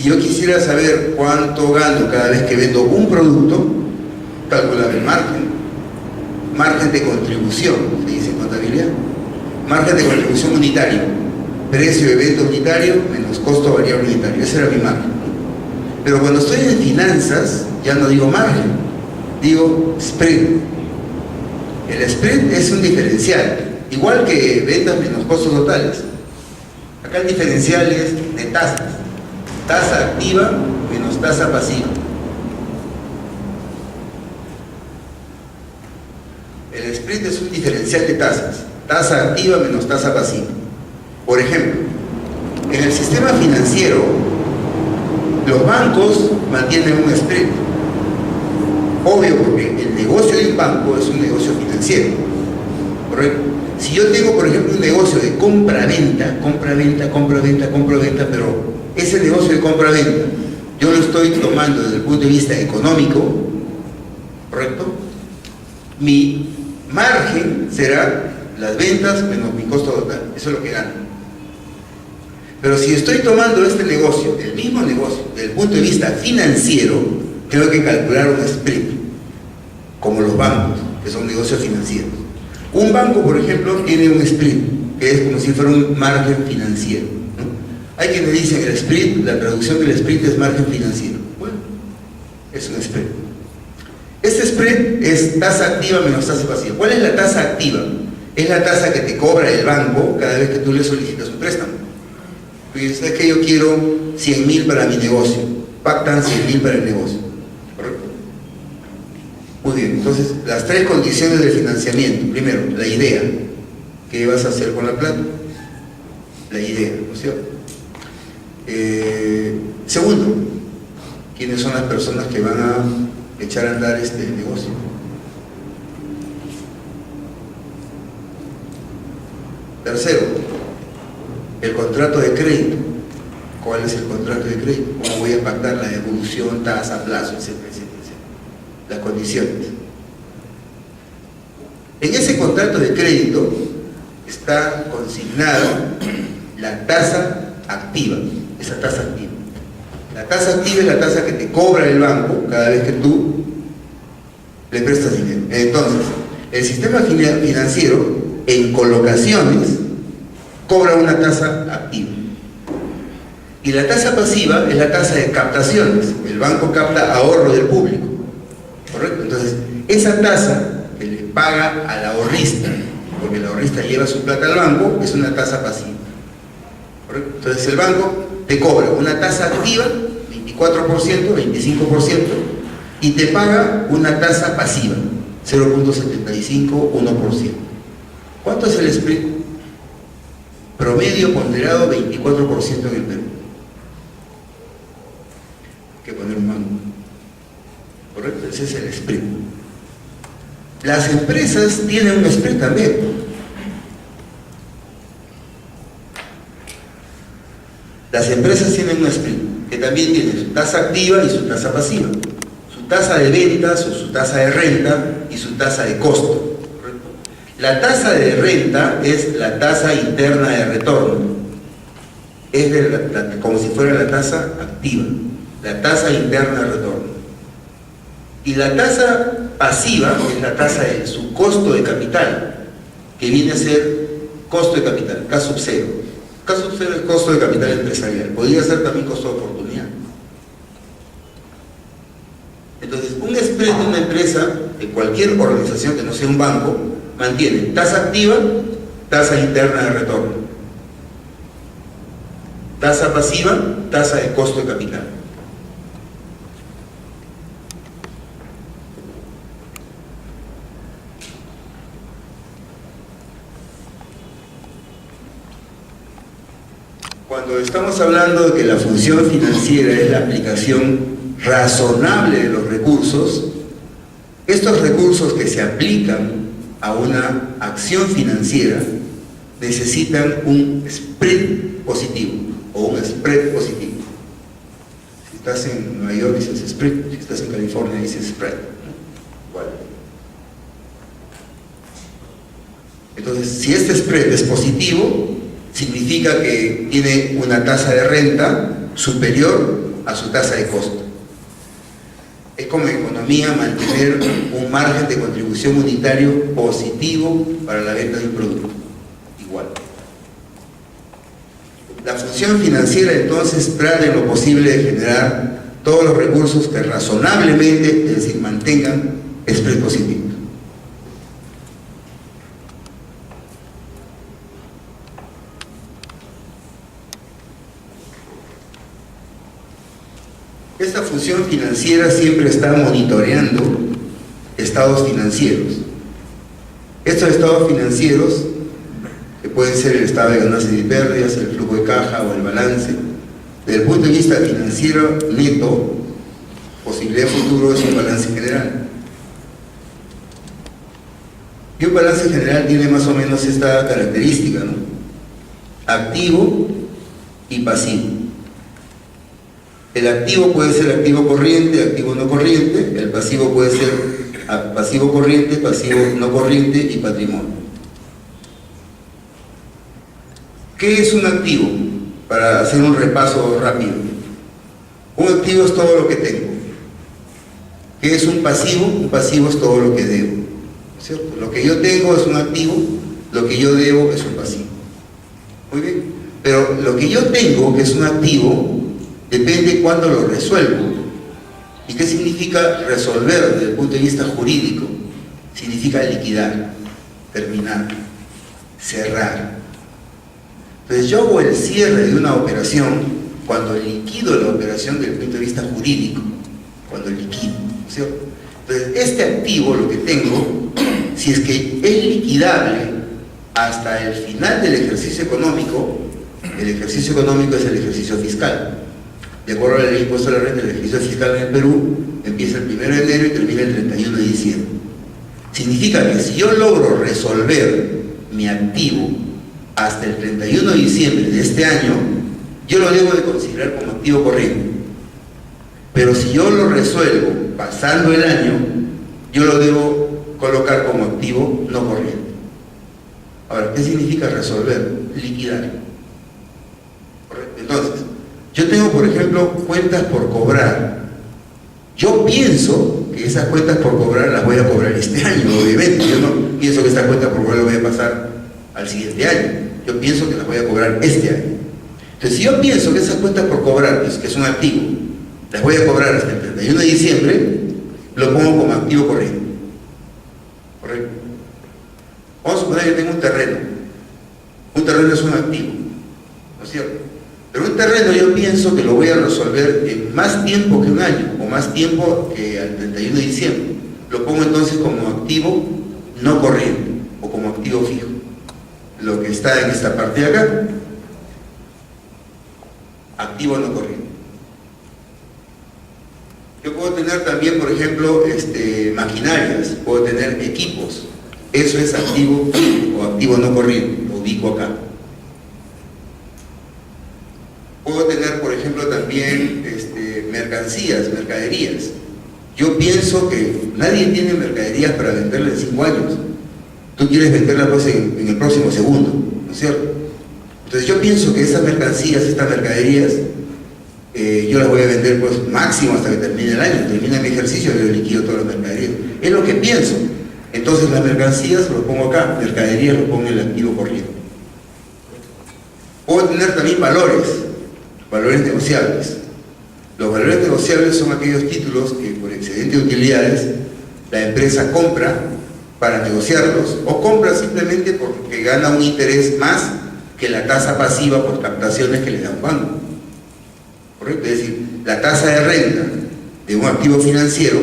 Si yo quisiera saber cuánto gano cada vez que vendo un producto, calcular el margen de contribución, se dice en contabilidad, margen de contribución unitario, precio de venta unitario menos costo variable unitario, ese era mi margen. Pero cuando estoy en finanzas, ya no digo margen, digo spread. El spread es un diferencial, igual que ventas menos costos totales. Acá el diferencial es de tasas, tasa activa menos tasa pasiva. El spread es un diferencial de tasas, tasa activa menos tasa pasiva. Por ejemplo, en el sistema financiero, los bancos mantienen un spread. Obvio, porque el negocio de un banco es un negocio financiero, ¿correcto? Si yo tengo, por ejemplo, un negocio de compra-venta, pero ese negocio de compra-venta yo lo estoy tomando desde el punto de vista económico, ¿correcto? Mi margen será las ventas menos mi costo total, eso es lo que gano. Pero si estoy tomando este negocio, el mismo negocio, desde el punto de vista financiero, tengo que calcular un spread, como los bancos, que son negocios financieros. Un banco, por ejemplo, tiene un spread, que es como si fuera un margen financiero, ¿no? Hay quienes dicen el spread, la traducción del spread es margen financiero. Bueno, es un spread. Este spread es tasa activa menos tasa pasiva. ¿Cuál es la tasa activa? Es la tasa que te cobra el banco cada vez que tú le solicitas un préstamo. Porque sabes que yo quiero 100.000 para mi negocio, pactan 100.000 para el negocio, ¿correcto? Muy bien, entonces las tres condiciones del financiamiento. Primero, la idea. ¿Qué vas a hacer con la plata? La idea, ¿no es cierto? Segundo, ¿quiénes son las personas que van a echar a andar este negocio? Tercero, el contrato de crédito. ¿Cuál es el contrato de crédito? ¿Cómo voy a pactar la devolución, tasa, plazo, etcétera, etcétera, etcétera? Las condiciones. En ese contrato de crédito está consignada la tasa activa, esa tasa activa. La tasa activa es la tasa que te cobra el banco cada vez que tú le prestas dinero. Entonces, el sistema financiero en colocaciones cobra una tasa activa. Y la tasa pasiva es la tasa de captaciones. El banco capta ahorro del público, ¿correcto? Entonces, esa tasa que le paga al ahorrista, porque el ahorrista lleva su plata al banco, es una tasa pasiva, ¿correcto? Entonces, el banco te cobra una tasa activa, 24%, 25%, y te paga una tasa pasiva, 0.75, 1%. ¿Cuánto es el spread? Promedio ponderado 24% en el Perú. Hay que poner un mango, ¿correcto? Ese es el spread. Las empresas tienen un spread también. Las empresas tienen un spread que también tiene su tasa activa y su tasa pasiva, su tasa de ventas o su tasa de renta y su tasa de costo. La tasa de renta es la tasa interna de retorno, es como si fuera la tasa activa, la tasa interna de retorno. Y la tasa pasiva es la tasa de su costo de capital, que viene a ser costo de capital, K sub 0. K sub 0 es costo de capital empresarial, podría ser también costo de oportunidad. Entonces, un spread de una empresa, de cualquier organización que no sea un banco, mantiene tasa activa, tasa interna de retorno, tasa pasiva, tasa de costo de capital. Cuando estamos hablando de que la función financiera es la aplicación razonable de los recursos, estos recursos que se aplican a una acción financiera necesitan un spread positivo o un spread positivo. Si estás en Nueva York dices spread, si estás en California dices spread, igual. Entonces, si este spread es positivo, significa que tiene una tasa de renta superior a su tasa de costo. Es como economía mantener un margen de contribución unitario positivo para la venta de un producto. Igual. La función financiera entonces trata en lo posible de generar todos los recursos que razonablemente, es decir, mantengan spread positivo. Esta función financiera siempre está monitoreando estados financieros. Estos estados financieros, que pueden ser el estado de ganancias y pérdidas, el flujo de caja o el balance, desde el punto de vista financiero neto, posibilidad futuro es un balance general. Y un balance general tiene más o menos esta característica, ¿no? Activo y pasivo. El activo puede ser activo corriente, activo no corriente. El pasivo puede ser pasivo corriente, pasivo no corriente y patrimonio. ¿Qué es un activo? Para hacer un repaso rápido. Un activo es todo lo que tengo. ¿Qué es un pasivo? Un pasivo es todo lo que debo, ¿cierto? Lo que yo tengo es un activo, lo que yo debo es un pasivo. Muy bien. Pero lo que yo tengo, que es un activo, depende cuándo lo resuelvo. ¿Y qué significa resolver desde el punto de vista jurídico? Significa liquidar, terminar, cerrar. Entonces yo hago el cierre de una operación cuando liquido la operación desde el punto de vista jurídico, cuando liquido, ¿cierto? Entonces este activo, lo que tengo, si es que es liquidable hasta el final del ejercicio económico, el ejercicio económico es el ejercicio fiscal. De acuerdo a la ley de impuesto a la renta, el ejercicio fiscal en el Perú empieza el 1 de enero y termina el 31 de diciembre. Significa que si yo logro resolver mi activo hasta el 31 de diciembre de este año, yo lo debo de considerar como activo corriente. Pero si yo lo resuelvo pasando el año, yo lo debo colocar como activo no corriente. Ahora, ¿qué significa resolver? Liquidar. ¿Correcto? Entonces, yo tengo, por ejemplo, cuentas por cobrar. Yo pienso que esas cuentas por cobrar las voy a cobrar este año, obviamente. Yo no pienso que estas cuentas por cobrar las voy a pasar al siguiente año. Yo pienso que las voy a cobrar este año. Entonces, si yo pienso que esas cuentas por cobrar, que es un activo, las voy a cobrar hasta el 31 de diciembre, lo pongo como activo corriente. ¿Correcto? Vamos a suponer que tengo un terreno. Un terreno es un activo, ¿no es cierto? Pero un terreno yo pienso que lo voy a resolver en más tiempo que un año, o más tiempo que al 31 de diciembre. Lo pongo entonces como activo no corriente, o como activo fijo. Lo que está en esta parte de acá, activo no corriente. Yo puedo tener también, por ejemplo, maquinarias, puedo tener equipos. Eso es activo fijo o activo no corriente, lo ubico acá. Puedo tener, por ejemplo, también mercancías, mercaderías. Yo pienso que nadie tiene mercaderías para venderla en 5 años. Tú quieres venderla pues en el próximo segundo, ¿no es cierto? Entonces yo pienso que esas mercancías, estas mercaderías, yo las voy a vender pues máximo hasta que termine el año. Termina mi ejercicio, yo liquido todas las mercaderías. Es lo que pienso. Entonces las mercancías lo pongo acá, mercaderías lo pongo en el activo corriente. Puedo tener también valores negociables. Los valores negociables son aquellos títulos que por excedente de utilidades la empresa compra para negociarlos, o compra simplemente porque gana un interés más que la tasa pasiva por captaciones que le da un banco. ¿Correcto? Es decir, la tasa de renta de un activo financiero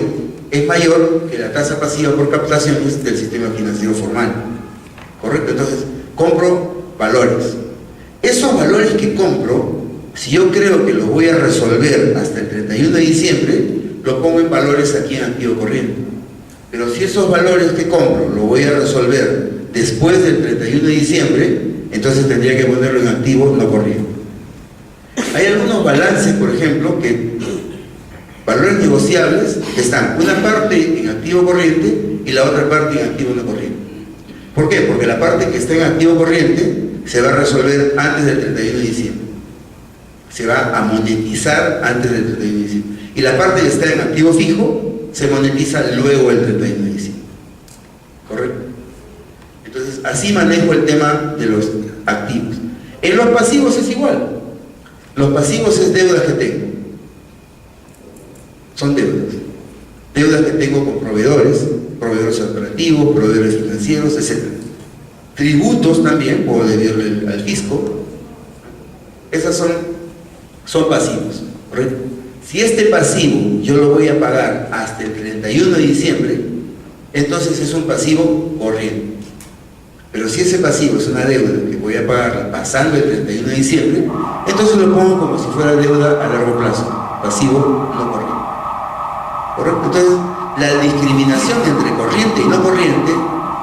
es mayor que la tasa pasiva por captaciones del sistema financiero formal. ¿Correcto? Entonces, compro valores. Esos valores que compro, si yo creo que los voy a resolver hasta el 31 de diciembre, lo pongo en valores aquí en activo corriente. Pero si esos valores que compro los voy a resolver después del 31 de diciembre, entonces tendría que ponerlo en activo no corriente. Hay algunos balances, por ejemplo, valores negociables que están una parte en activo corriente y la otra parte en activo no corriente. ¿Por qué? Porque la parte que está en activo corriente se va a resolver antes del 31 de diciembre. se va a monetizar antes del 31 de diciembre. Y la parte que está en activo fijo se monetiza luego del 31 de diciembre. ¿Correcto? Entonces, así manejo el tema de los activos. En los pasivos es igual. Los pasivos es deudas que tengo. Son deudas. Deudas que tengo con proveedores operativos, proveedores financieros, etc. Tributos también, puedo deberle al fisco. Esas son pasivos, ¿correcto? Si este pasivo yo lo voy a pagar hasta el 31 de diciembre, entonces es un pasivo corriente. Pero si ese pasivo es una deuda que voy a pagar pasando el 31 de diciembre, entonces lo pongo como si fuera deuda a largo plazo, pasivo no corriente. ¿Correcto? Entonces, la discriminación entre corriente y no corriente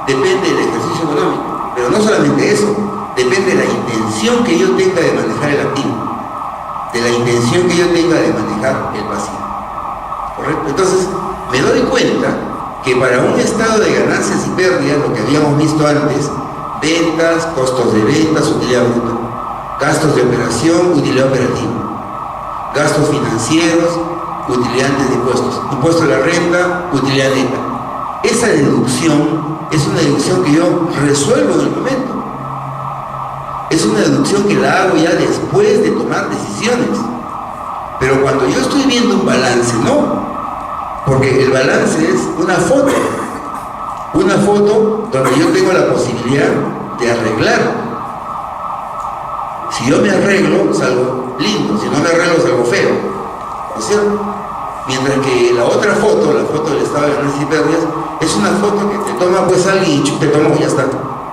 depende del ejercicio económico. Pero no solamente eso, depende de la intención que yo tenga de manejar el activo, de la intención que yo tenga de manejar el pasivo. ¿Correcto? Entonces, me doy cuenta que para un estado de ganancias y pérdidas, lo que habíamos visto antes, ventas, costos de ventas, utilidad bruta, gastos de operación, utilidad operativa, gastos financieros, utilidad antes de impuestos, impuesto a la renta, utilidad neta. Esa deducción es una deducción que yo resuelvo en el momento. Es una deducción que la hago ya después de tomar decisiones. Pero cuando yo estoy viendo un balance, no. Porque el balance es una foto donde yo tengo la posibilidad de arreglar. Si yo me arreglo, salgo lindo, si no me arreglo, salgo feo, ¿no es cierto? Mientras que la otra foto, la foto del estado de ganancias y pérdidas, es una foto que te toma pues alguien y te toma y ya está.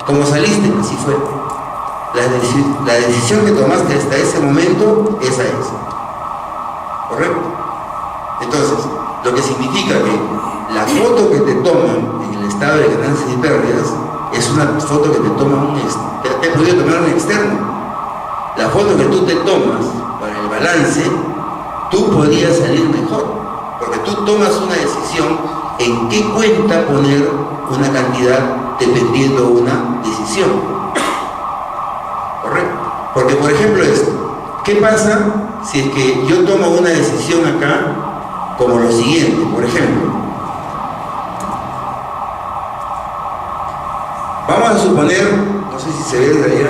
Como saliste, así fue. La decisión que tomaste hasta ese momento, esa es. ¿Correcto? Entonces, lo que significa que la foto que te toman en el estado de ganancias y pérdidas es una foto que te toma te ha podido tomar un externo. La foto que tú te tomas para el balance, tú podrías salir mejor, porque tú tomas una decisión en qué cuenta poner una cantidad dependiendo de una decisión. ¿Correcto? Porque, por ejemplo, esto, ¿qué pasa si es que yo tomo una decisión acá como lo siguiente? Por ejemplo, vamos a suponer, no sé si se ve desde allá,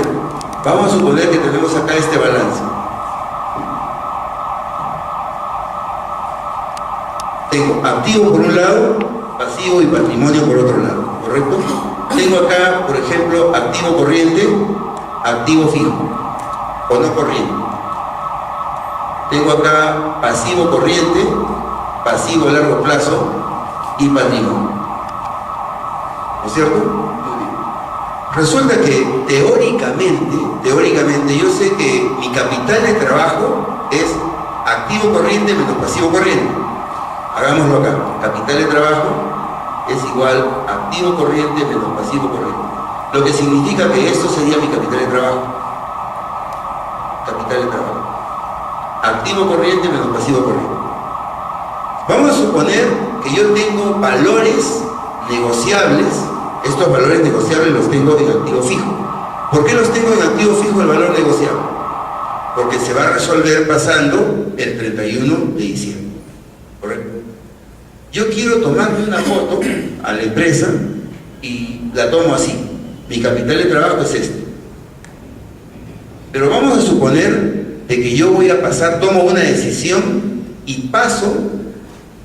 vamos a suponer que tenemos acá este balance. Tengo activo por un lado, pasivo y patrimonio por otro lado, ¿correcto? Tengo acá, por ejemplo, activo corriente, activo fijo, o no corriente. Tengo acá pasivo corriente, pasivo a largo plazo y patrimonio. ¿No es cierto? Muy bien. Resulta que teóricamente yo sé que mi capital de trabajo es activo corriente menos pasivo corriente. Hagámoslo acá. Capital de trabajo es igual activo corriente menos pasivo corriente. Lo que significa que esto sería mi capital de trabajo. Capital de trabajo. Activo corriente menos pasivo corriente. Vamos a suponer que yo tengo valores negociables. Estos valores negociables los tengo en activo fijo. ¿Por qué los tengo en activo fijo el valor negociable? Porque se va a resolver pasando el 31 de diciembre. ¿Correcto? Yo quiero tomarme una foto a la empresa y la tomo así. Mi capital de trabajo es este. Pero vamos a suponer de que yo voy a pasar, tomo una decisión y paso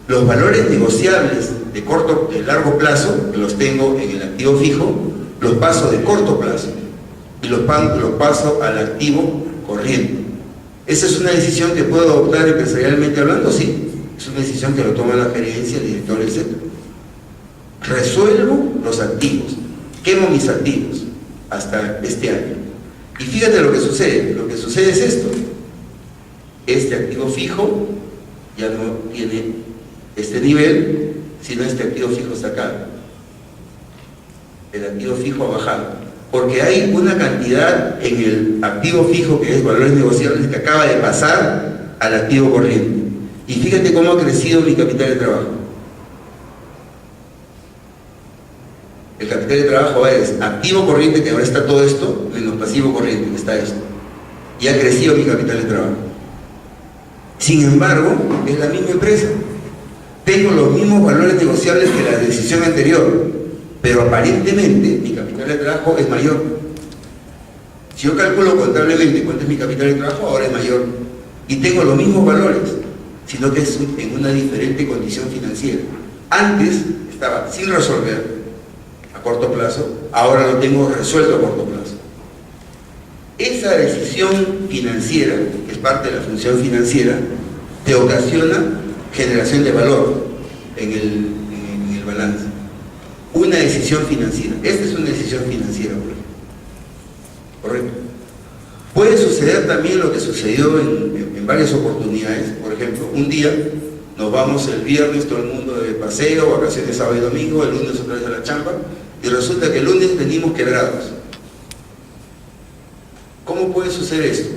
los valores negociables de largo plazo, que los tengo en el activo fijo, los paso de corto plazo y los paso al activo corriente. ¿Esa es una decisión que puedo adoptar empresarialmente hablando? Sí. Es una decisión que lo toma la gerencia, el director, etc. Resuelvo los activos, quemo mis activos hasta este año. Y fíjate lo que sucede. Lo que sucede es esto. Este activo fijo ya no tiene este nivel, sino este activo fijo está acá. El activo fijo ha bajado, porque hay una cantidad en el activo fijo, que es valores negociables, que acaba de pasar al activo corriente. Y fíjate cómo ha crecido mi capital de trabajo. El capital de trabajo es activo corriente, que ahora está todo esto, menos pasivo corriente, que está esto. Y ha crecido mi capital de trabajo. Sin embargo, es la misma empresa. Tengo los mismos valores negociables que la decisión anterior, pero aparentemente mi capital de trabajo es mayor. Si yo calculo contablemente cuánto es mi capital de trabajo, ahora es mayor. Y tengo los mismos valores, sino que es en una diferente condición financiera. Antes estaba sin resolver a corto plazo, ahora lo tengo resuelto a corto plazo. Esa decisión financiera, que es parte de la función financiera, te ocasiona generación de valor en el balance. Una decisión financiera. Esta es una decisión financiera, correcto. Puede suceder también lo que sucedió en varias oportunidades. Por ejemplo, un día nos vamos el viernes todo el mundo de paseo, vacaciones sábado y domingo, el lunes otra vez a la chamba, y resulta que el lunes venimos quebrados. ¿Cómo puede suceder esto?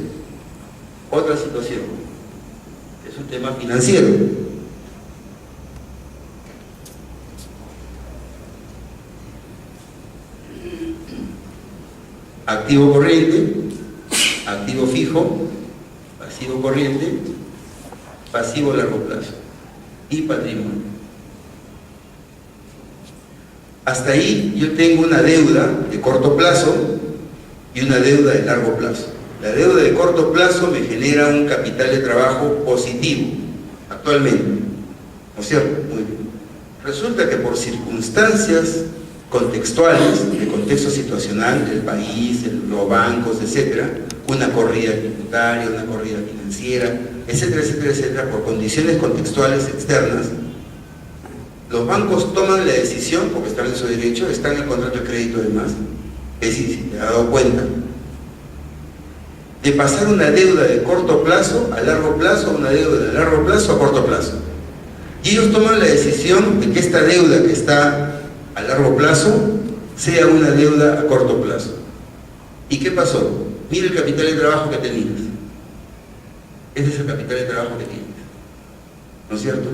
Otra situación. Es un tema financiero. Activo corriente, activo fijo, pasivo corriente, pasivo a largo plazo y patrimonio. Hasta ahí yo tengo una deuda de corto plazo y una deuda de largo plazo. La deuda de corto plazo me genera un capital de trabajo positivo actualmente, ¿no es cierto? Muy bien. Resulta que por circunstancias contextuales, de contexto situacional del país, los bancos, etcétera, una corrida tributaria, una corrida financiera, etcétera, etcétera, etcétera, por condiciones contextuales externas, los bancos toman la decisión, porque están en su derecho, están en el contrato de crédito además, es decir, si te has dado cuenta, de pasar una deuda de corto plazo a largo plazo, una deuda de largo plazo a corto plazo. Y ellos toman la decisión de que esta deuda que está a largo plazo sea una deuda a corto plazo. ¿Y qué pasó? Mira el capital de trabajo que tenías. Este es el capital de trabajo que tienes, ¿no es cierto?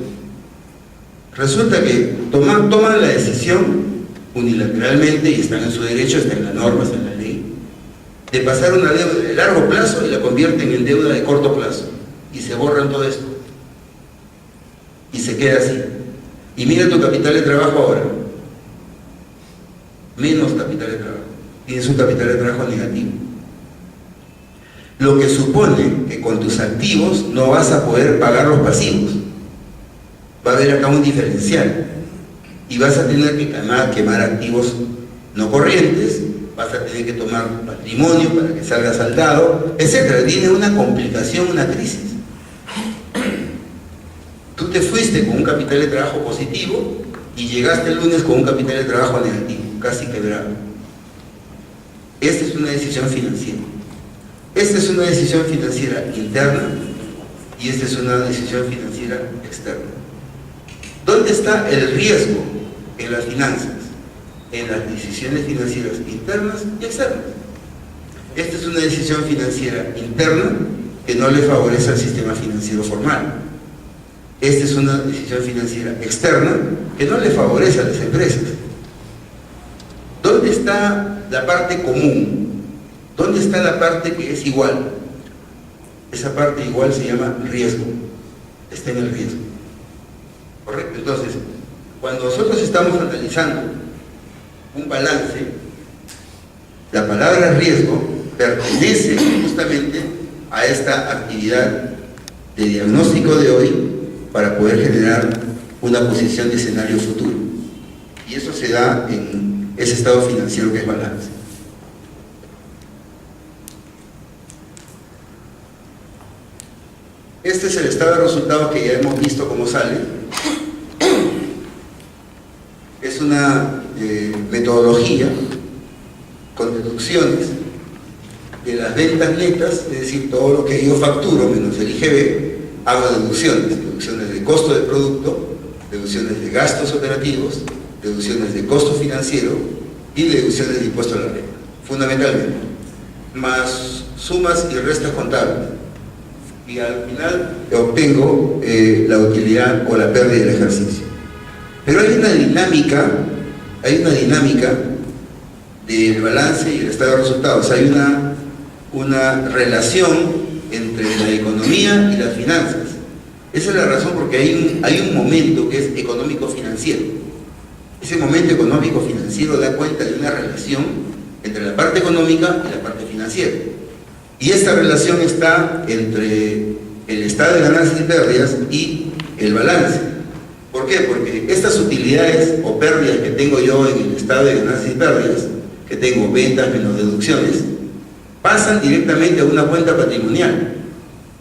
Resulta que toman la decisión unilateralmente, y están en su derecho, están en las normas, en la ley, de pasar una deuda de largo plazo y la convierten en deuda de corto plazo, y se borran todo esto y se queda así. Y mira tu capital de trabajo ahora, menos capital de trabajo, tienes un capital de trabajo negativo, lo que supone que con tus activos no vas a poder pagar los pasivos. Va a haber acá un diferencial y vas a tener que quemar activos no corrientes, vas a tener que tomar patrimonio para que salga saldado, etc. Viene una complicación, una crisis. Tú te fuiste con un capital de trabajo positivo y llegaste el lunes con un capital de trabajo negativo, casi quebrado. Esta es una decisión financiera. Esta es una decisión financiera interna y esta es una decisión financiera externa. ¿Dónde está el riesgo en las finanzas? En las decisiones financieras internas y externas. Esta es una decisión financiera interna que no le favorece al sistema financiero formal. Esta es una decisión financiera externa que no le favorece a las empresas. ¿Dónde está la parte común? ¿Dónde está la parte que es igual? Esa parte igual se llama riesgo. Está en el riesgo. ¿Correcto? Entonces, cuando nosotros estamos analizando un balance, la palabra riesgo pertenece justamente a esta actividad de diagnóstico de hoy para poder generar una posición de escenario futuro. Y eso se da en ese estado financiero que es balance. Este es el estado de resultados que ya hemos visto cómo sale. Es una metodología con deducciones de las ventas netas, es decir, todo lo que yo facturo menos el IGB, hago deducciones de costo de producto, deducciones de gastos operativos, deducciones de costo financiero y deducciones de impuesto a la renta, fundamentalmente, más sumas y restas contables. Y al final obtengo la utilidad o la pérdida del ejercicio. Pero hay una dinámica del balance y el estado de resultados. Hay una relación entre la economía y las finanzas. Esa es la razón porque hay un momento que es económico-financiero. Ese momento económico-financiero da cuenta de una relación entre la parte económica y la parte financiera. Y esta relación está entre el estado de ganancias y pérdidas y el balance. ¿Por qué? Porque estas utilidades o pérdidas que tengo yo en el estado de ganancias y pérdidas, que tengo ventas menos deducciones, pasan directamente a una cuenta patrimonial,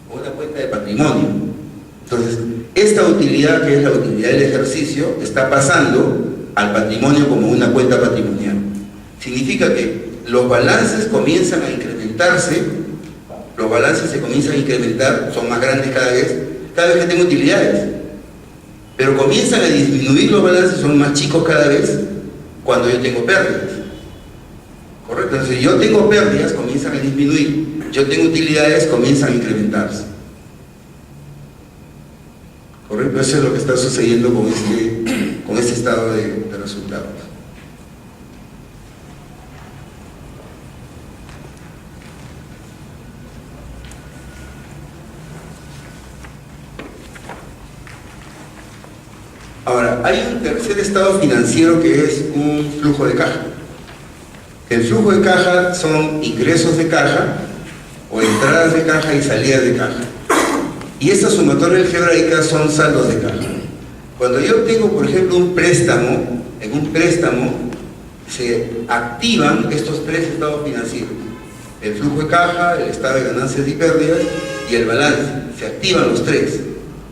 o una cuenta de patrimonio. Entonces, esta utilidad, que es la utilidad del ejercicio, está pasando al patrimonio como una cuenta patrimonial. Significa que los balances comienzan a incrementarse, los balances se comienzan a incrementar, son más grandes cada vez que tengo utilidades. Pero comienzan a disminuir los balances, son más chicos cada vez cuando yo tengo pérdidas. ¿Correcto? Entonces, si yo tengo pérdidas, comienzan a disminuir. Yo tengo utilidades, comienzan a incrementarse. ¿Correcto? Eso es lo que está sucediendo con este estado de resultados. Ahora, hay un tercer estado financiero que es un flujo de caja. El flujo de caja son ingresos de caja o entradas de caja y salidas de caja. Y estas sumatorias algebraicas son saldos de caja. Cuando yo tengo, por ejemplo, un préstamo, en un préstamo se activan estos tres estados financieros. El flujo de caja, el estado de ganancias y pérdidas y el balance. Se activan los tres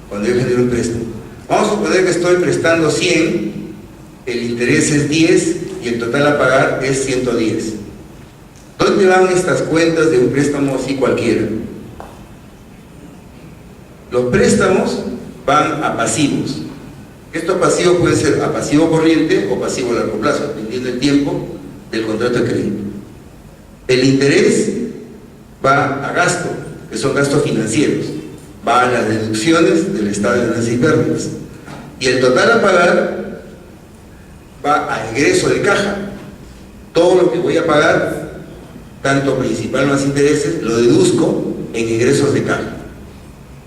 cuando yo genero un préstamo. Vamos a suponer que estoy prestando 100, el interés es 10 y el total a pagar es 110. ¿Dónde van estas cuentas de un préstamo así cualquiera? Los préstamos van a pasivos. Estos pasivos pueden ser a pasivo corriente o pasivo a largo plazo, dependiendo del tiempo del contrato de crédito. El interés va a gasto, que son gastos financieros. Va a las deducciones del estado de ganancias y pérdidas. Y el total a pagar va a egreso de caja. Todo lo que voy a pagar, tanto principal más intereses, lo deduzco en egresos de caja.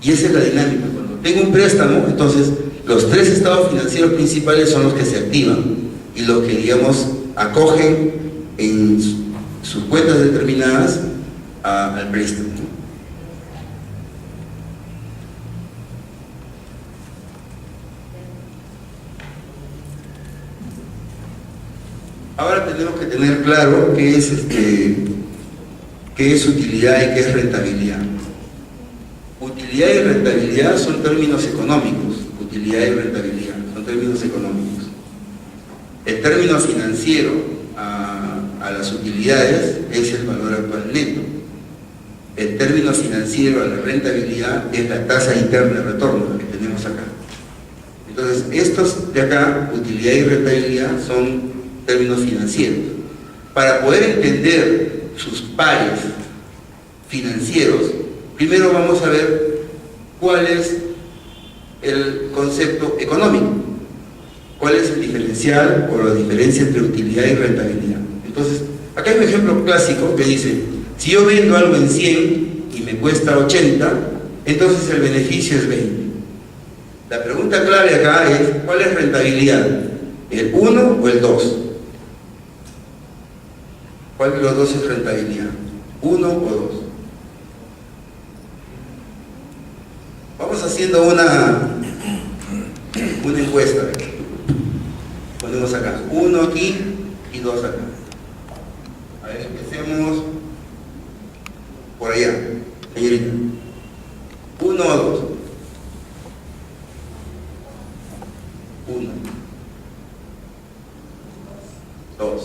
Y esa es la dinámica. Cuando tengo un préstamo, entonces los tres estados financieros principales son los que se activan y los que, digamos, acogen en sus cuentas determinadas al préstamo. Ahora tenemos que tener claro qué es utilidad y qué es rentabilidad. Utilidad y rentabilidad son términos económicos. Utilidad y rentabilidad son términos económicos. El término financiero a las utilidades es el valor actual neto. El término financiero a la rentabilidad es la tasa interna de retorno que tenemos acá. Entonces, estos de acá, utilidad y rentabilidad, son términos financieros. Para poder entender sus pares financieros, primero vamos a ver cuál es el concepto económico, cuál es el diferencial o la diferencia entre utilidad y rentabilidad. Entonces, acá hay un ejemplo clásico que dice, si yo vendo algo en 100 y me cuesta 80, entonces el beneficio es 20. La pregunta clave acá es, ¿cuál es rentabilidad? ¿El 1 o el 2? ¿Cuál de los dos es rentabilidad? ¿1 o 2? Vamos haciendo una encuesta. Ponemos acá 1 aquí y 2 acá. A ver, empecemos por allá, señorita. 1 o 2. 1. 2.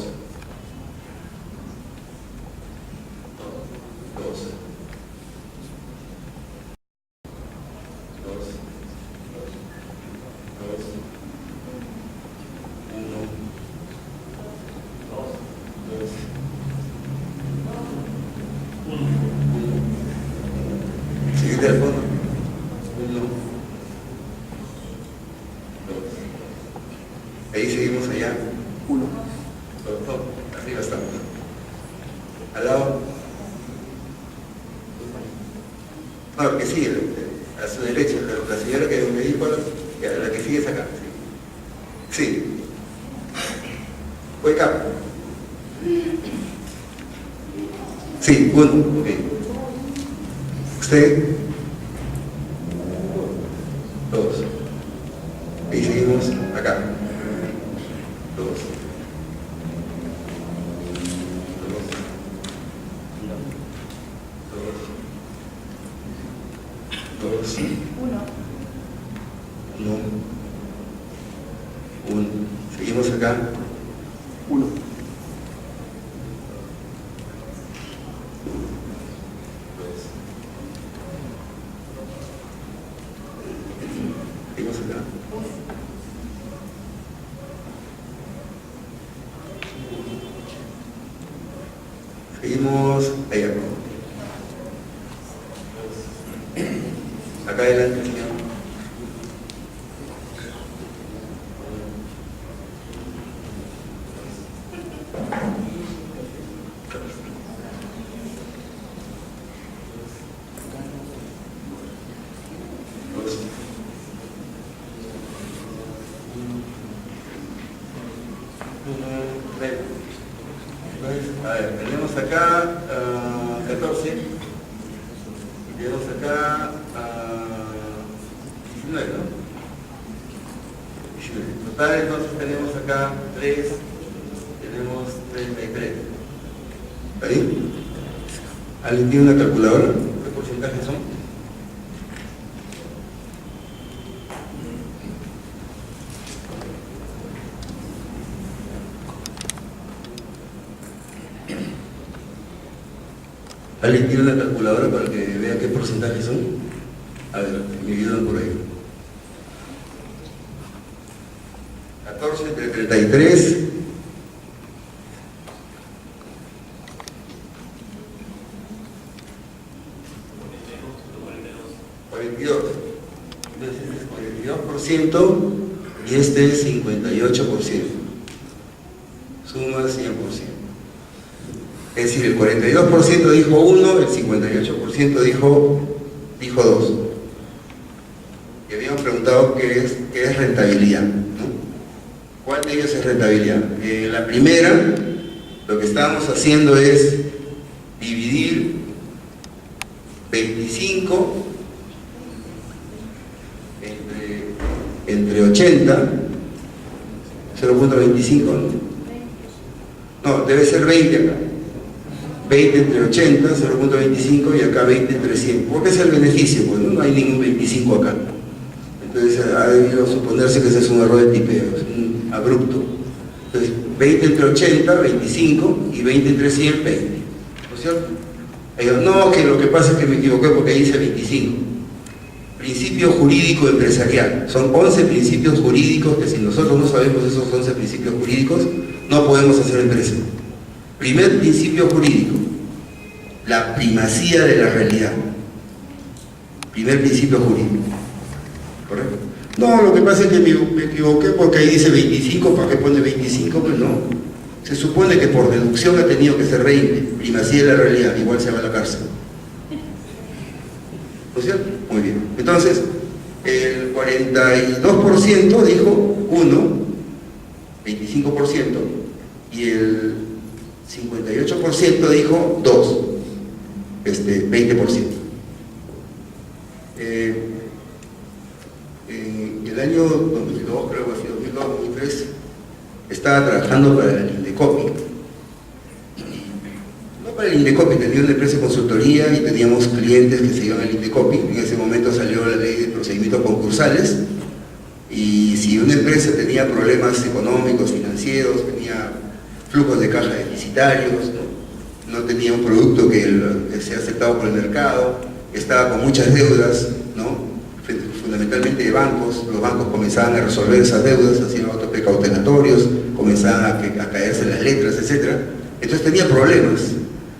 1. Arriba estamos. Al lado. No, que sí, a su derecha, la señora que ahí para la que sigue acá. Sí. Wake up. Sí, uno. Ok. Usted. Dos. Y seguimos acá. Dos. Dos. Uno. Seguimos acá. Uno. Dos. Seguimos acá. Seguimos allá. Acá adelante, señor. A ver, tenemos acá 14 y tenemos acá 19, ¿no? 19. Total, entonces tenemos acá 3, tenemos 33. ¿Está bien? ¿Alguien tiene una calculadora? ¿Qué porcentajes son? ¿Alguien tiene una calculadora para que vea qué porcentajes son? A ver, me ayudan por ahí. 14 entre 33. 42. Entonces este es 42% y este es 58%. Suma 100%. Es decir, el 42% dijo 1, el 58% dijo 2. Y habíamos preguntado qué es rentabilidad, ¿no? ¿Cuál de ellos es rentabilidad? La primera, lo que estábamos haciendo es dividir 25 entre 80, 0.25, no, debe ser 20 acá. 20 entre 80, 0.25 y acá 20 entre 100. ¿Por qué es el beneficio? Pues no hay ningún 25 acá. Entonces ha debido suponerse que ese es un error de tipeo, es un abrupto. Entonces 20 entre 80, 25 y 20 entre 100, 20. ¿No es cierto? Ellos, no, que lo que pasa es que me equivoqué porque ahí dice 25. Principio jurídico empresarial. Son 11 principios jurídicos que si nosotros no sabemos esos 11 principios jurídicos, no podemos hacer empresa. Primer principio jurídico, la primacía de la realidad. Primer principio jurídico. ¿Correcto? No, lo que pasa es que me equivoqué porque ahí dice 25, ¿para qué pone 25? Pues no. Se supone que por deducción ha tenido que ser 20. Primacía de la realidad, igual se va a la cárcel. ¿No es cierto? Muy bien. Entonces, el 42% dijo 1, 25%, y el 58% dijo 2, 20%. El año 2002, creo que así, 2002, 2003, estaba trabajando para el Indecopi. No para el Indecopi, tenía una empresa de consultoría y teníamos clientes que se iban al Indecopi. En ese momento salió la ley de procedimientos concursales y si una empresa tenía problemas económicos, financieros, tenía flujos de caja deficitarios, no tenía un producto que sea aceptado por el mercado, estaba con muchas deudas, ¿no? Fundamentalmente de bancos, los bancos comenzaban a resolver esas deudas, hacían autos precautenatorios, comenzaban a caerse las letras, etc. Entonces tenía problemas.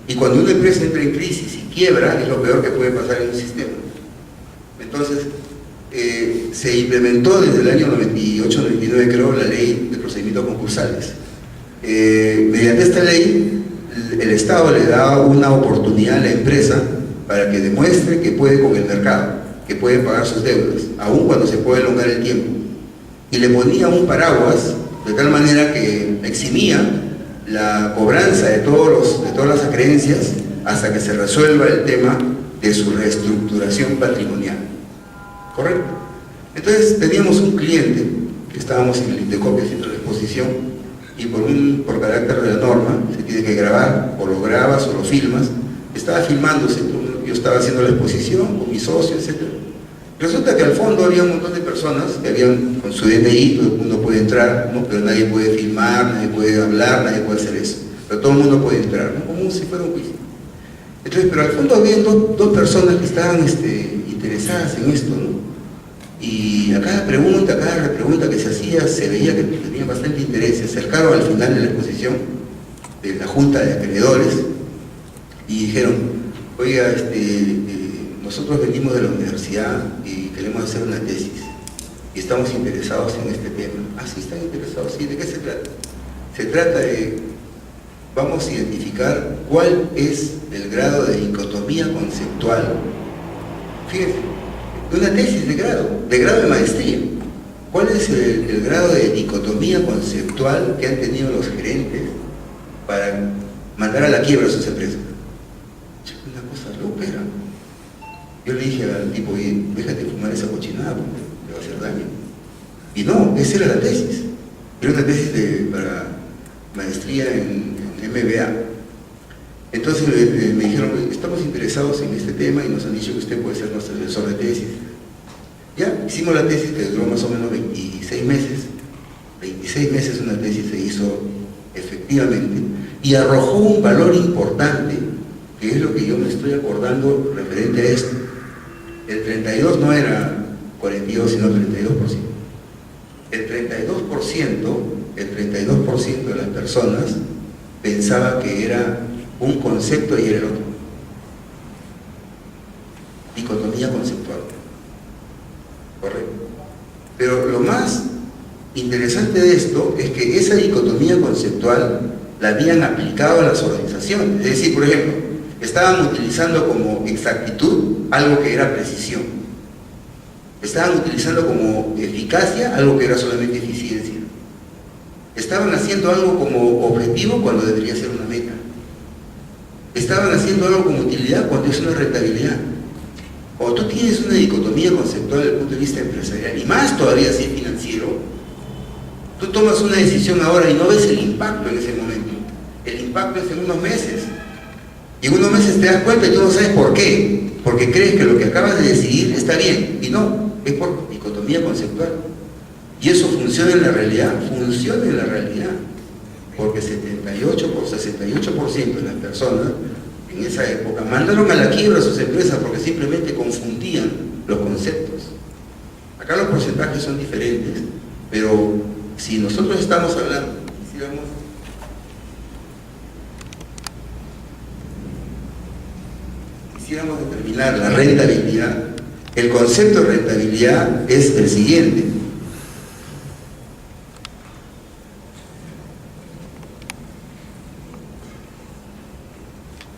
Y cuando una empresa entra en crisis y quiebra, es lo peor que puede pasar en un sistema. Entonces, se implementó desde el año 98-99, creo, la ley de procedimientos concursales. Mediante esta ley, el Estado le da una oportunidad a la empresa para que demuestre que puede con el mercado. que puede pagar sus deudas, aun cuando se puede elongar el tiempo. Y le ponía un paraguas de tal manera que eximía la cobranza de todas las acreencias hasta que se resuelva el tema de su reestructuración patrimonial. ¿Correcto? Entonces teníamos un cliente que estábamos en el Indecopio haciendo la exposición y por carácter de la norma se tiene que grabar, o lo grabas o lo filmas. Estaba filmándose, yo estaba haciendo la exposición con mi socio, etc. Resulta que al fondo había un montón de personas que habían con su DNI, todo el mundo puede entrar, ¿no? Pero nadie puede filmar, nadie puede hablar, nadie puede hacer eso, pero todo el mundo puede entrar, ¿no? Como si fuera un juicio. Entonces, pero al fondo había dos personas que estaban interesadas en esto, ¿no? Y a cada pregunta, a cada repregunta que se hacía, se veía que tenían bastante interés. Se acercaron al final de la exposición de la Junta de Acreedores y dijeron: oiga, nosotros venimos de la universidad y queremos hacer una tesis y estamos interesados en este tema. Ah, sí, están interesados, sí. ¿De qué se trata? Se trata de, vamos a identificar cuál es el grado de dicotomía conceptual. Fíjense, de una tesis de grado de maestría. ¿Cuál es el grado de dicotomía conceptual que han tenido los gerentes para mandar a la quiebra a sus empresas? Una cosa loca era. Yo le dije al tipo: oye, déjate fumar esa cochinada porque te va a hacer daño. Y no, esa era la tesis. Era una tesis para maestría en MBA. Entonces me dijeron: estamos interesados en este tema y nos han dicho que usted puede ser nuestro asesor de tesis. Ya, hicimos la tesis que duró más o menos 26 meses. 26 meses una tesis se hizo efectivamente y arrojó un valor importante, que es lo que yo me estoy acordando referente a esto. El 32 no era 42, sino 32%. El 32% de las personas pensaba que era un concepto y era el otro. Dicotomía conceptual. Correcto. Pero lo más interesante de esto es que esa dicotomía conceptual la habían aplicado a las organizaciones. Es decir, por ejemplo, estaban utilizando como exactitud algo que era precisión. Estaban utilizando como eficacia algo que era solamente eficiencia. Estaban haciendo algo como objetivo cuando debería ser una meta. Estaban haciendo algo como utilidad cuando es una rentabilidad. Cuando tú tienes una dicotomía conceptual desde el punto de vista empresarial, y más todavía si es financiero, tú tomas una decisión ahora y no ves el impacto en ese momento. El impacto es en unos meses. Y en unos meses te das cuenta y tú no sabes por qué. Porque crees que lo que acabas de decidir está bien. Y no, es por dicotomía conceptual. Y eso funciona en la realidad. Funciona en la realidad. Porque 68% de las personas en esa época mandaron a la quiebra a sus empresas porque simplemente confundían los conceptos. Acá los porcentajes son diferentes, pero si nosotros estamos hablando, quisiéramos determinar la rentabilidad, el concepto de rentabilidad es el siguiente.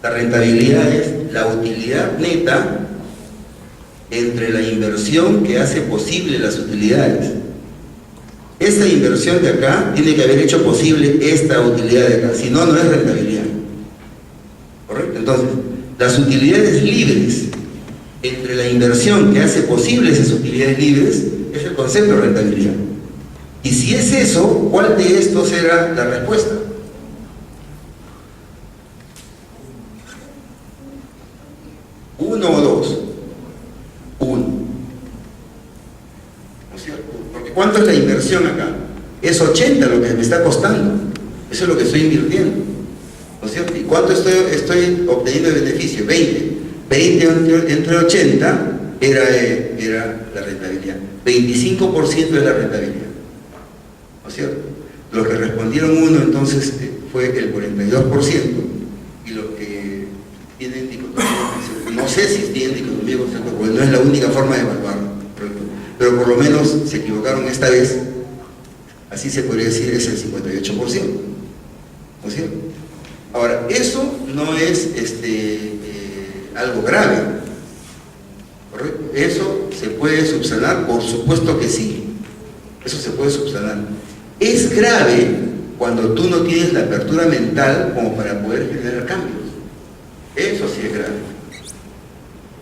La rentabilidad es la utilidad neta entre la inversión que hace posible las utilidades. Esta inversión de acá tiene que haber hecho posible esta utilidad de acá, si no, no es rentabilidad. ¿Correcto? Entonces, las utilidades libres entre la inversión que hace posible esas utilidades libres es el concepto de rentabilidad. Y si es eso, ¿cuál de estos era la respuesta? ¿Uno o dos? Uno. ¿No es cierto? Porque ¿cuánto es la inversión acá? Es 80 lo que me está costando. Eso es lo que estoy invirtiendo. ¿No es cierto? ¿Y cuánto estoy obteniendo de beneficio? 20. 20 entre 80 era la rentabilidad. 25% de la rentabilidad. ¿No es cierto? Los que respondieron uno entonces fue el 42%. Y los que tienen dicotomía, no sé si tienen dicotomía conceptual, porque no es la única forma de evaluarlo, pero por lo menos se equivocaron esta vez, así se podría decir, es el 58%, ¿no es cierto? Ahora, eso no es algo grave, ¿correcto? eso se puede subsanar, por supuesto que sí. Eso se puede subsanar. Es grave cuando tú no tienes la apertura mental como para poder generar cambios. Eso sí es grave.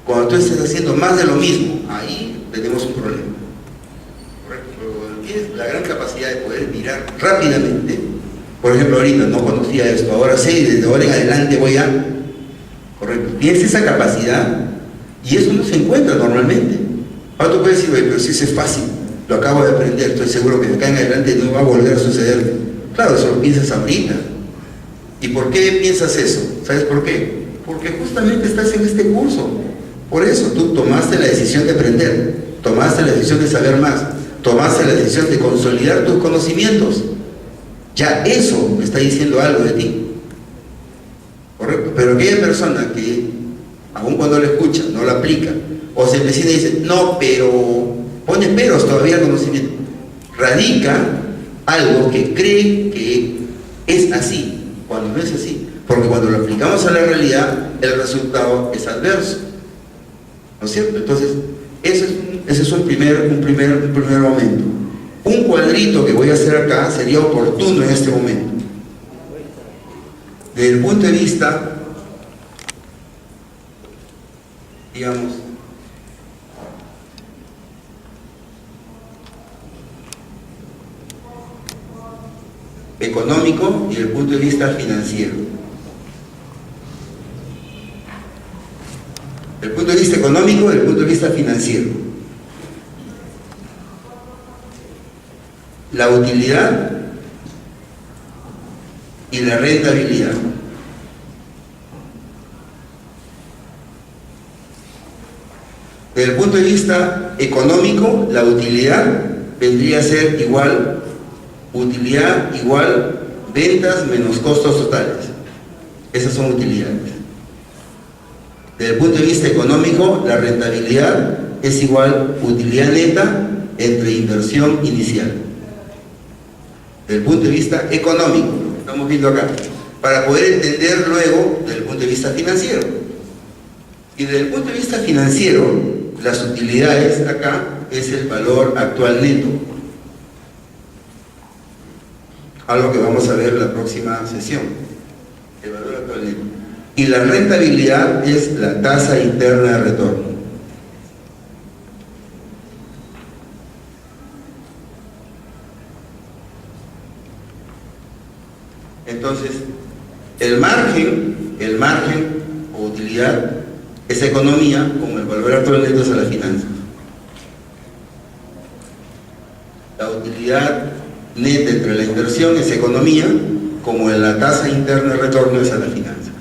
Cuando tú estás haciendo más de lo mismo, ahí tenemos un problema. Correcto. Pero cuando tienes la gran capacidad de poder mirar rápidamente, por ejemplo, ahorita no conocía esto, ahora sí, desde ahora en adelante voy a... Correcto. Tienes esa capacidad y eso no se encuentra normalmente. Ahora tú puedes decir, oye, pero si eso es fácil, lo acabo de aprender, estoy seguro que de acá en adelante no va a volver a suceder. Claro, eso lo piensas ahorita. ¿Y por qué piensas eso? ¿Sabes por qué? Porque justamente estás en este curso. Por eso tú tomaste la decisión de aprender, tomaste la decisión de saber más, tomaste la decisión de consolidar tus conocimientos. Ya eso me está diciendo algo de ti. ¿Correcto? Pero aquella persona que, aun cuando lo escucha, no lo aplica, o se empecina y dice, no, pero pone peros todavía al conocimiento, radica algo que cree que es así, cuando no es así. Porque cuando lo aplicamos a la realidad, el resultado es adverso. ¿No es cierto? Entonces, ese es un primer momento. Un cuadrito que voy a hacer acá sería oportuno en este momento. Desde el punto de vista, digamos, económico y desde el punto de vista financiero. Desde el punto de vista económico y desde el punto de vista financiero. La utilidad y la rentabilidad. Desde el punto de vista económico, la utilidad vendría a ser igual, utilidad igual ventas menos costos totales. Esas son utilidades. Desde el punto de vista económico, la rentabilidad es igual utilidad neta entre inversión inicial. Desde el punto de vista económico, estamos viendo acá, para poder entender luego desde el punto de vista financiero. Y desde el punto de vista financiero, las utilidades acá es el valor actual neto, algo que vamos a ver en la próxima sesión, el valor actual neto. Y la rentabilidad es la tasa interna de retorno. Entonces, el margen o utilidad es economía, como el valor actual neto es a la finanza. La utilidad neta entre la inversión es economía, como la tasa interna de retorno es a la finanza.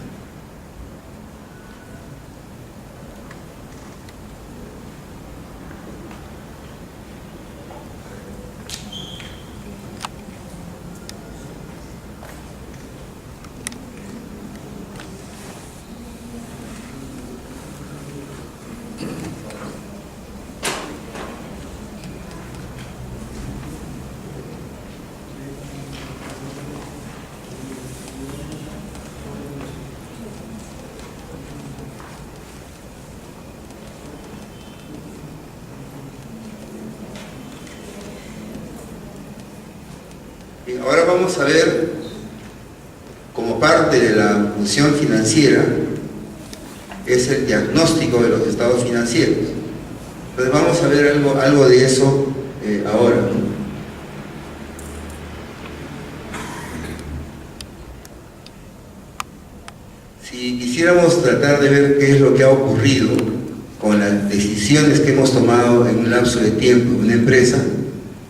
Ahora vamos a ver, como parte de la función financiera, es el diagnóstico de los estados financieros. Entonces vamos a ver algo de eso ahora. Si quisiéramos tratar de ver qué es lo que ha ocurrido con las decisiones que hemos tomado en un lapso de tiempo en una empresa,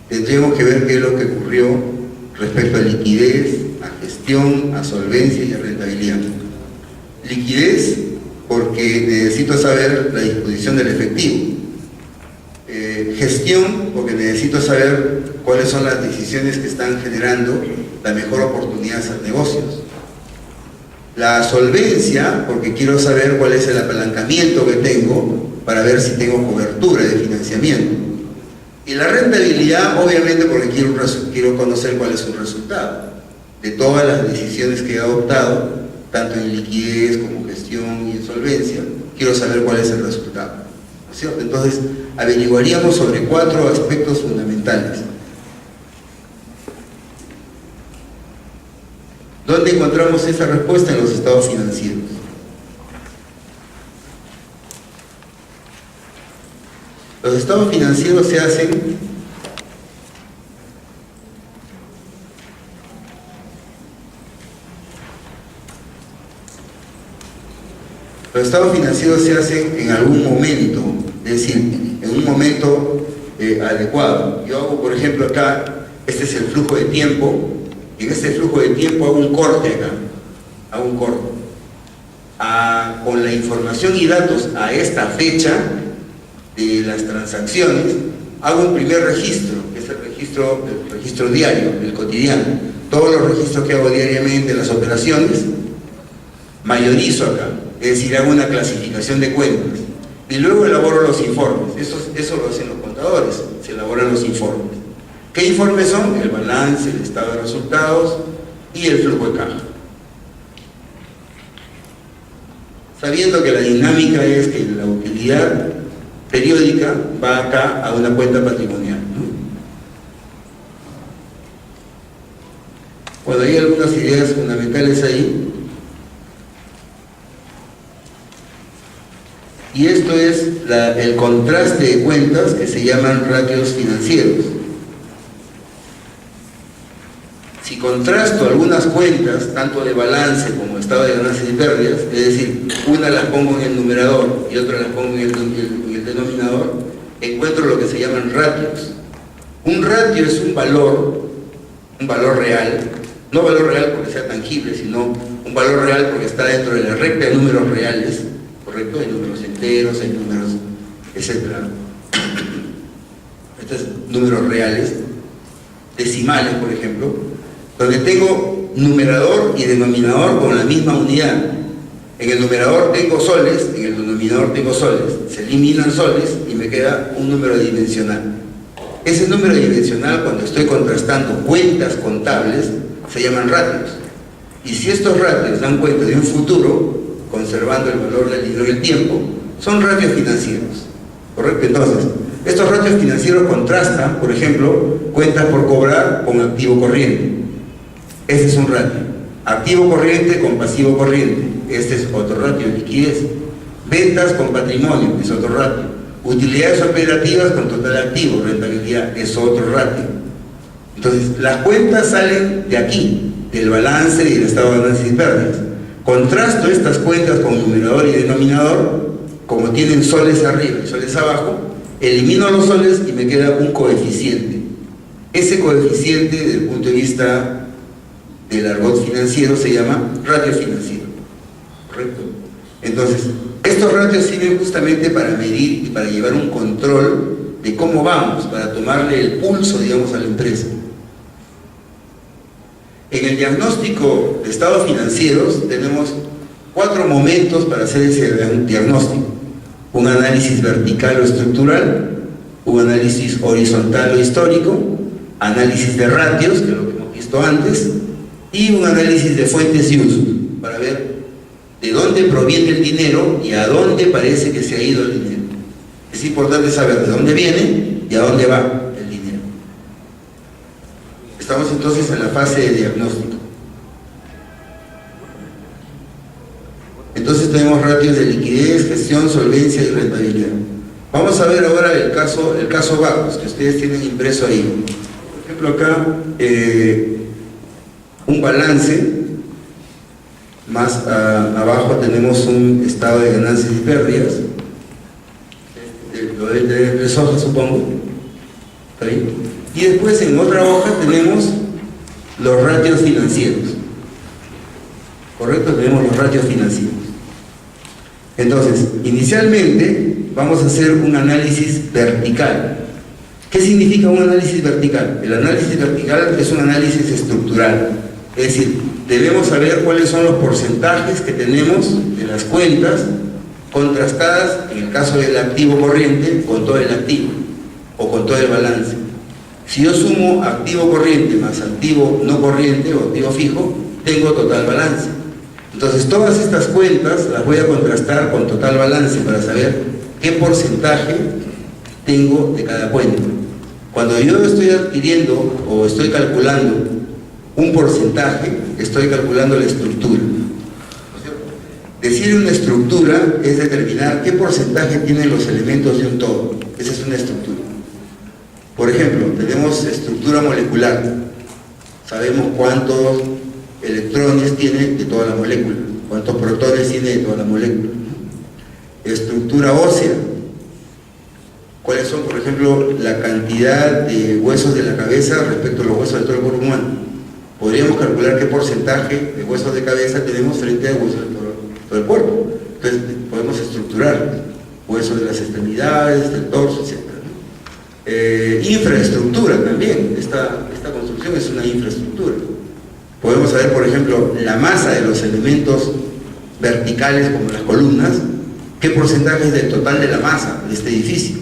tendríamos que ver qué es lo que ocurrió respecto a liquidez, a gestión, a solvencia y a rentabilidad. Liquidez, porque necesito saber la disposición del efectivo. Gestión, porque necesito saber cuáles son las decisiones que están generando la mejor oportunidad de hacer negocios. La solvencia, porque quiero saber cuál es el apalancamiento que tengo para ver si tengo cobertura de financiamiento. Y la rentabilidad, obviamente, porque quiero conocer cuál es su resultado de todas las decisiones que he adoptado, tanto en liquidez como gestión y en solvencia. Quiero saber cuál es el resultado, ¿no ¿cierto? Entonces, averiguaríamos sobre 4 aspectos fundamentales. ¿Dónde encontramos esa respuesta? En los estados financieros. Los estados financieros se hacen en algún momento, es decir, en un momento adecuado. Yo hago, por ejemplo, acá, este es el flujo de tiempo, y en este flujo de tiempo hago un corte acá, con la información y datos a esta fecha de las transacciones, hago un primer registro, que es el registro diario, el cotidiano. Todos los registros que hago diariamente, las operaciones, mayorizo acá, es decir, hago una clasificación de cuentas y luego elaboro los informes. Eso lo hacen los contadores, se elaboran los informes. ¿Qué informes son? El balance, el estado de resultados y el flujo de caja. Sabiendo que la dinámica es que la utilidad periódica va acá a una cuenta patrimonial, ¿no? Bueno, hay algunas ideas fundamentales ahí. Y esto es el contraste de cuentas que se llaman ratios financieros. Si contrasto algunas cuentas, tanto de balance como estado de ganancias y pérdidas, es decir, una las pongo en el numerador y otra las pongo en el denominador, encuentro lo que se llaman ratios. Un ratio es un valor real, no valor real porque sea tangible, sino un valor real porque está dentro de la recta de números reales, ¿correcto? Hay números enteros, hay números, etc. Estos números reales, decimales, por ejemplo, donde tengo numerador y denominador con la misma unidad. En el numerador tengo soles, en el denominador tengo soles. Se eliminan soles y me queda un número dimensional. Ese número dimensional, cuando estoy contrastando cuentas contables, se llaman ratios. Y si estos ratios dan cuenta de un futuro, conservando el valor del dinero y el tiempo, son ratios financieros, ¿correcto? Entonces, estos ratios financieros contrastan, por ejemplo, cuentas por cobrar con activo corriente. Este es un ratio. Activo corriente con pasivo corriente. Este es otro ratio, liquidez. Ventas con patrimonio, es otro ratio. Utilidades operativas con total activo, rentabilidad, es otro ratio. Entonces, las cuentas salen de aquí, del balance y del estado de ganancias y pérdidas. Contrasto estas cuentas con numerador y denominador, como tienen soles arriba y soles abajo, elimino los soles y me queda un coeficiente. Ese coeficiente, desde el punto de vista del argot financiero, se llama ratio financiero, ¿correcto? Entonces, estos ratios sirven justamente para medir y para llevar un control de cómo vamos, para tomarle el pulso, digamos, a la empresa. En el diagnóstico de estados financieros tenemos 4 momentos para hacer ese diagnóstico: un análisis vertical o estructural, un análisis horizontal o histórico, análisis de ratios, que es lo que hemos visto antes, y un análisis de fuentes y usos, para ver de dónde proviene el dinero y a dónde parece que se ha ido el dinero. Es importante saber de dónde viene y a dónde va el dinero. Estamos entonces en la fase de diagnóstico. Entonces tenemos ratios de liquidez, gestión, solvencia y rentabilidad. Vamos a ver ahora el caso Bacus, que ustedes tienen impreso ahí. Por ejemplo, acá un balance, más abajo tenemos un estado de ganancias y pérdidas, lo de 3 hojas, supongo. ¿Está bien? Y después en otra hoja tenemos los ratios financieros, ¿correcto? Tenemos los ratios financieros. Entonces, inicialmente vamos a hacer un análisis vertical. ¿Qué significa un análisis vertical? El análisis vertical es un análisis estructural, es decir, debemos saber cuáles son los porcentajes que tenemos de las cuentas contrastadas, en el caso del activo corriente, con todo el activo o con todo el balance. Si yo sumo activo corriente más activo no corriente o activo fijo, tengo total balance. Entonces todas estas cuentas las voy a contrastar con total balance para saber qué porcentaje tengo de cada cuenta. Cuando yo estoy adquiriendo o estoy calculando un porcentaje, estoy calculando la estructura. Decir una estructura es determinar qué porcentaje tienen los elementos de un todo. Esa es una estructura. Por ejemplo, tenemos estructura molecular. Sabemos cuántos electrones tiene de toda la molécula, cuántos protones tiene de toda la molécula. Estructura ósea. ¿Cuáles son, por ejemplo, la cantidad de huesos de la cabeza respecto a los huesos de todo el cuerpo humano? Podríamos calcular qué porcentaje de huesos de cabeza tenemos frente a huesos de todo el cuerpo. Entonces podemos estructurar huesos de las extremidades, del torso, etc. Infraestructura también. Esta construcción es una infraestructura. Podemos saber, por ejemplo, la masa de los elementos verticales como las columnas, qué porcentaje es del total de la masa de este edificio.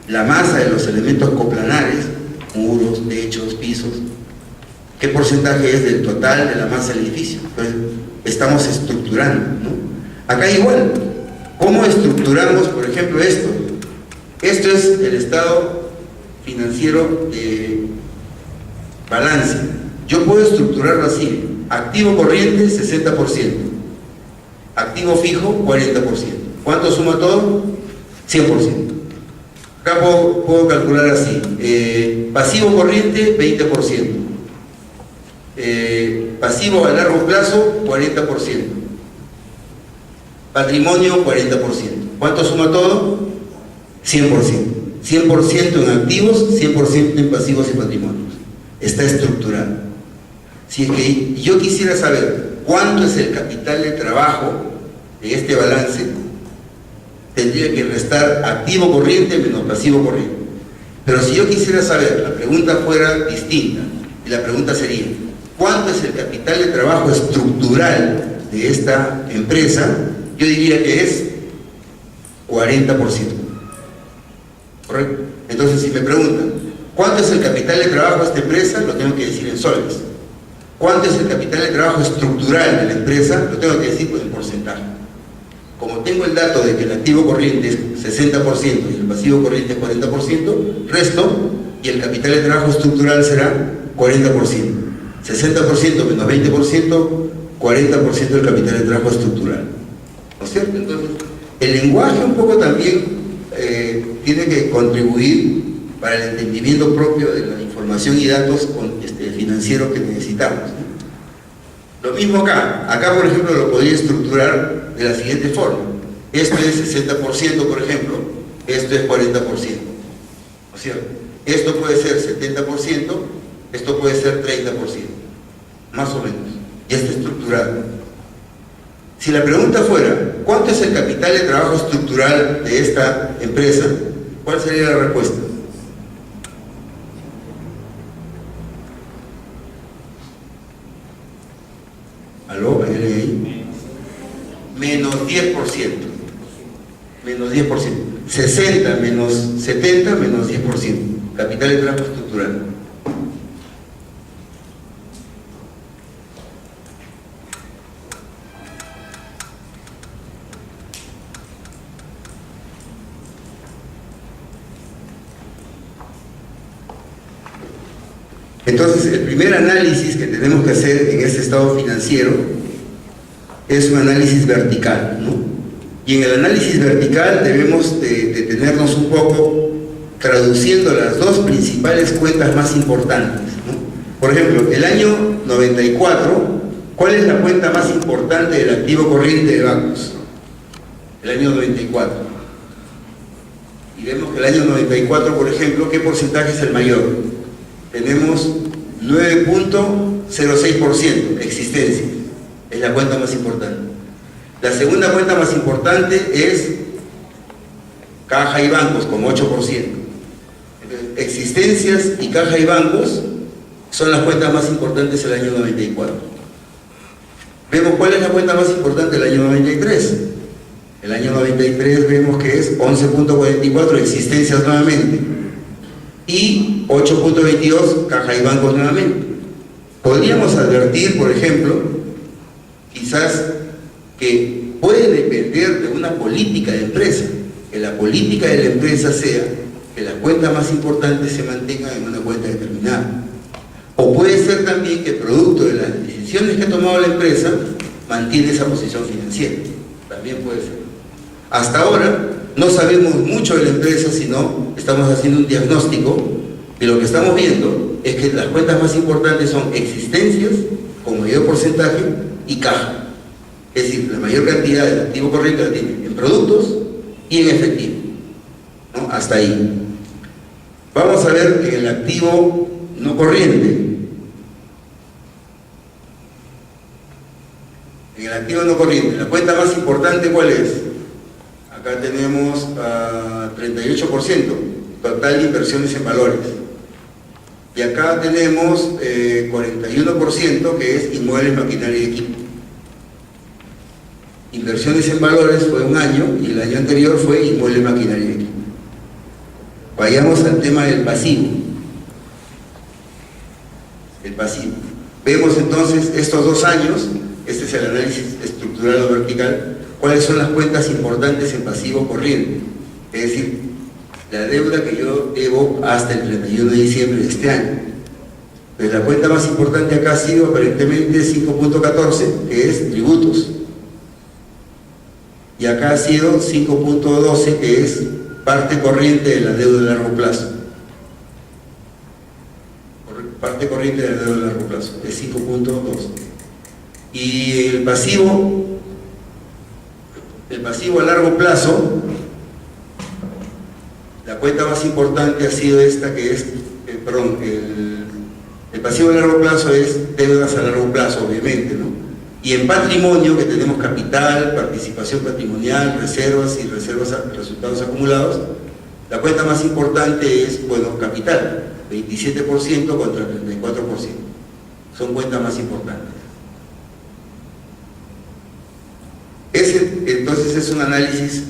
La masa de los elementos coplanares, muros, techos, pisos, qué porcentaje es del total de la masa del edificio. Entonces, estamos estructurando, ¿no? Acá igual, ¿cómo estructuramos, por ejemplo, esto? Esto es el estado financiero de balance. Yo puedo estructurarlo así: activo corriente 60%, activo fijo 40%. ¿Cuánto suma todo? 100%. Acá puedo calcular así: pasivo corriente 20%, pasivo a largo plazo 40%, patrimonio 40%. ¿Cuánto suma todo? 100%. 100% en activos, 100% en pasivos y patrimonios. Está estructurado. Si es que yo quisiera saber cuánto es el capital de trabajo de este balance, tendría que restar activo corriente menos pasivo corriente. Pero si yo quisiera saber, la pregunta fuera distinta, y la pregunta sería: ¿cuánto es el capital de trabajo estructural de esta empresa? Yo diría que es 40%. ¿Correcto? Entonces, si me preguntan ¿cuánto es el capital de trabajo de esta empresa? Lo tengo que decir en soles. ¿Cuánto es el capital de trabajo estructural de la empresa? Lo tengo que decir en porcentaje. Como tengo el dato de que el activo corriente es 60% y el pasivo corriente es 40%, resto y el capital de trabajo estructural será 40%. 60% menos 20%, 40% del capital de trabajo estructural. ¿No es cierto? Entonces, el lenguaje un poco también tiene que contribuir para el entendimiento propio de la información y datos financieros que necesitamos, ¿no? Lo mismo acá. Acá, por ejemplo, lo podría estructurar de la siguiente forma: esto es 60%, por ejemplo, esto es 40%. ¿No es cierto? Esto puede ser 70%, esto puede ser 30%, más o menos. Ya está estructurado. Si la pregunta fuera ¿cuánto es el capital de trabajo estructural de esta empresa?, ¿cuál sería la respuesta? ¿Aló? ¿Ahí? Menos 10%. Menos 10%. 60 menos 70 menos 10%. Capital de trabajo estructural. Entonces, el primer análisis que tenemos que hacer en este estado financiero es un análisis vertical, ¿no? Y en el análisis vertical debemos detenernos un poco traduciendo las dos principales cuentas más importantes, ¿no? Por ejemplo, el año 94, ¿cuál es la cuenta más importante del activo corriente de bancos? El año 94. Y vemos que el año 94, por ejemplo, ¿qué porcentaje es el mayor? Tenemos 9.06% existencia, es la cuenta más importante. La segunda cuenta más importante es caja y bancos, con 8%. Existencias y caja y bancos son las cuentas más importantes del año 94. Vemos cuál es la cuenta más importante del año 93. El año 93 vemos que es 11.44 existencias nuevamente y 8.22 caja y bancos nuevamente. Podríamos advertir, por ejemplo, quizás que puede depender de una política de empresa. que la política de la empresa sea que las cuentas más importantes se mantengan en una cuenta determinada. O puede ser también que producto de las decisiones que ha tomado la empresa mantiene esa posición financiera. También puede ser. Hasta ahora no sabemos mucho de la empresa, sino estamos haciendo un diagnóstico y lo que estamos viendo es que las cuentas más importantes son existencias con mayor porcentaje y caja. Es decir, la mayor cantidad del activo corriente la tiene en productos y en efectivo, ¿no? Hasta ahí. Vamos a ver en el activo no corriente. En el activo no corriente, la cuenta más importante, ¿cuál es? Acá tenemos 38%, total de inversiones en valores. Y acá tenemos 41% que es inmuebles, maquinaria y equipo. Inversiones en valores fue un año y el año anterior fue inmuebles, maquinaria y equipo. Vayamos al tema del pasivo. El pasivo. Vemos entonces estos 2 años, este es el análisis estructural o vertical, cuáles son las cuentas importantes en pasivo corriente. Es decir, la deuda que yo debo hasta el 31 de diciembre de este año. Pues la cuenta más importante acá ha sido aparentemente 5.14, que es tributos. Y acá ha sido 5.12, que es parte corriente de la deuda de largo plazo. Parte corriente de la deuda de largo plazo, es 5.12. Y el pasivo a largo plazo, la cuenta más importante ha sido esta, que es, el pasivo a largo plazo es deudas a largo plazo, obviamente, ¿no? Y en patrimonio, que tenemos capital, participación patrimonial, reservas y resultados acumulados, la cuenta más importante es, bueno, capital, 27% contra 34%. Son cuentas más importantes. Entonces es un análisis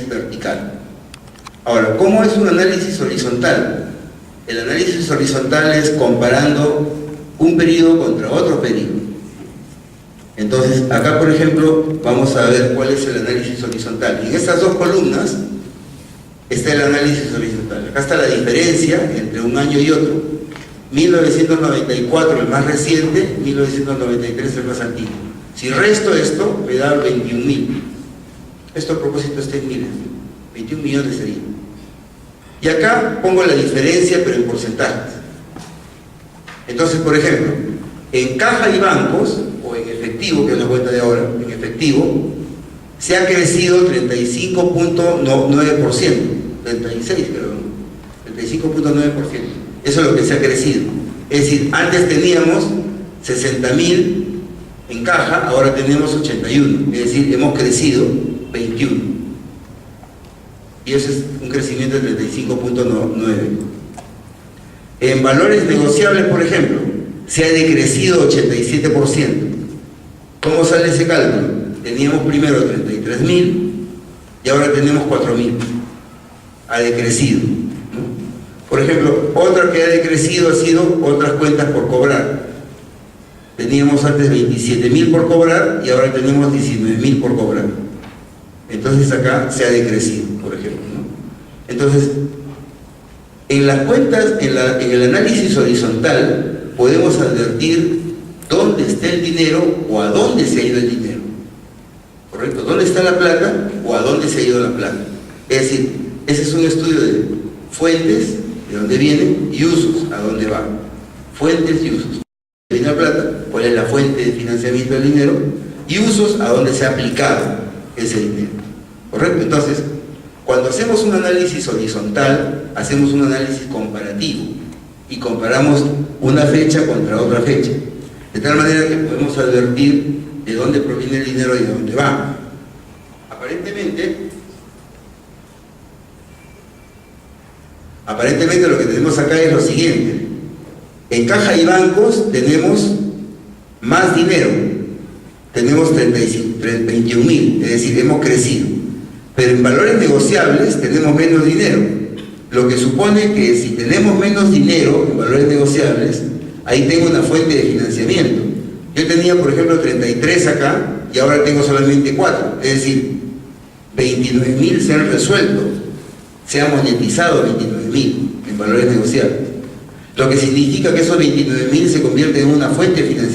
vertical. Ahora, ¿cómo es un análisis horizontal? El análisis horizontal es comparando un periodo contra otro periodo. Entonces, acá por ejemplo, vamos a ver cuál es el análisis horizontal. Y en estas 2 columnas está el análisis horizontal. Acá está la diferencia entre un año y otro. 1994 el más reciente, 1993 el más antiguo. Si resto esto, me da 21.000. Esto a propósito está en miles. 21 millones sería. Y acá pongo la diferencia, pero en porcentajes. Entonces, por ejemplo, en caja y bancos, o en efectivo, que es la cuenta de ahora, en efectivo, se ha crecido 35.9%, 36 creo, 35.9%. Eso es lo que se ha crecido. Es decir, antes teníamos 60.000 en caja, ahora tenemos 81, es decir, hemos crecido 21. Y eso es un crecimiento de 35.9. En valores negociables, por ejemplo, se ha decrecido 87%. ¿Cómo sale ese cálculo? Teníamos primero 33.000 y ahora tenemos 4.000. Ha decrecido, ¿no? Por ejemplo, otra que ha decrecido ha sido otras cuentas por cobrar. Teníamos antes 27.000 por cobrar y ahora tenemos 19.000 por cobrar. Entonces acá se ha decrecido, por ejemplo, ¿no? Entonces, en las cuentas, en el análisis horizontal, podemos advertir dónde está el dinero o a dónde se ha ido el dinero. ¿Correcto? ¿Dónde está la plata o a dónde se ha ido la plata? Es decir, ese es un estudio de fuentes, de dónde viene, y usos, a dónde va. Fuentes y usos. ¿Viene la plata? ¿Cuál es la fuente de financiamiento del dinero? Y usos, a dónde se ha aplicado ese dinero. ¿Correcto? Entonces, cuando hacemos un análisis horizontal, hacemos un análisis comparativo y comparamos una fecha contra otra fecha, de tal manera que podemos advertir de dónde proviene el dinero y de dónde va. Aparentemente lo que tenemos acá es lo siguiente: en caja y bancos tenemos más dinero, tenemos 21.000, es decir, hemos crecido. Pero en valores negociables tenemos menos dinero, lo que supone que si tenemos menos dinero en valores negociables, ahí tengo una fuente de financiamiento. Yo tenía, por ejemplo, 33 acá y ahora tengo solamente 4, es decir, 29.000 se han resuelto, se han monetizado 29.000 en valores negociables, lo que significa que esos 29.000 se convierten en una fuente financiera